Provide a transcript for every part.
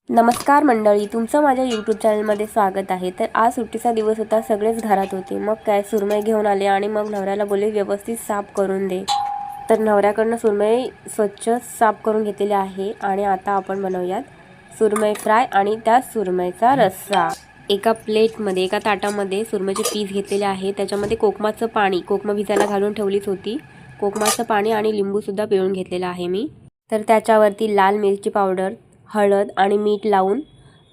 नमस्कार मंडळी, तुमचं माझ्या यूट्यूब चॅनलमध्ये स्वागत आहे। तर आज सुट्टीचा दिवस होता, सगळेच घरात होते। मग काय सुरमई घेऊन आले आणि मग नवऱ्याला बोलले व्यवस्थित साफ करून दे। तर नवऱ्याकडनं सुरमई स्वच्छ साफ करून घेतलेली आहे आणि आता आपण बनवूयात सुरमई फ्राय आणि त्या सुरमईचा रस्सा। एका प्लेटमध्ये एका ताटामध्ये सुरमईचे पीस घेतलेले आहे। त्याच्यामध्ये कोकमाचं पाणी, कोकम भिजायला घालून ठेवलीच होती, कोकमाचं पाणी आणि लिंबू सुद्धा पिळून घेतलेला आहे मी। तर त्याच्यावरती लाल मिरची पावडर, हळद आणि मीठ लावून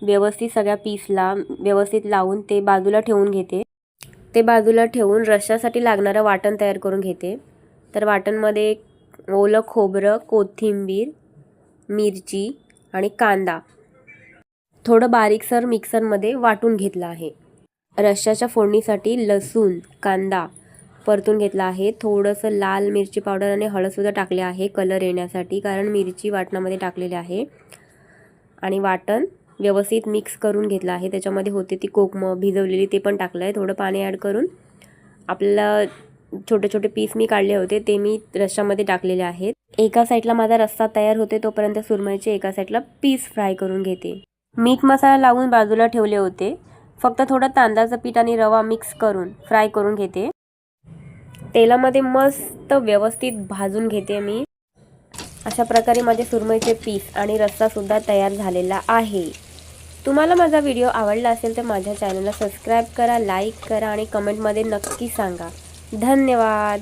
व्यवस्थित सगळ्या पीसला व्यवस्थित लावून ते बाजूला ठेवून घेते। ते बाजूला ठेवून रश्श्यासाठी लागणारं वाटण तयार करून घेते। तर वाटणमध्ये ओलं खोबरं, कोथिंबीर, मिरची आणि कांदा थोडं बारीकसर मिक्सरमध्ये वाटून घेतलं आहे। रश्श्याच्या फोडणीसाठी लसूण, कांदा परतून घेतला आहे। थोडंसं लाल मिरची पावडर आणि हळदसुद्धा टाकले आहे कलर येण्यासाठी, कारण मिरची वाटणामध्ये टाकलेली आहे। आणि वाटण व्यवस्थित मिक्स करून घेतलं आहे। त्याच्यामध्ये होते ती कोकम भिजवलेली, ते पण टाकलं आहे। थोडं पाणी ॲड करून आपल्याला छोटे छोटे पीस मी काढले होते ते मी रश्श्यामध्ये टाकलेले आहेत। एका साईडला माझा रस्सा तयार होते तोपर्यंत सुरमईचे एका साईडला पीस फ्राय करून घेते। मीठ मसाला लावून बाजूला ठेवले होते, फक्त थोडं तांदळाचं पीठ आणि रवा मिक्स करून फ्राय करून घेते। तेलामध्ये मस्त व्यवस्थित भाजून घेते मी। अशा प्रकारे माझे सुरमईचे पीस आणि रस्सा सुद्धा तयार झालेला आहे। तुम्हाला माझा व्हिडिओ आवडला असेल तर माझ्या चॅनलला सबस्क्राईब करा, लाईक करा आणि कमेंटमध्ये नक्की सांगा। धन्यवाद।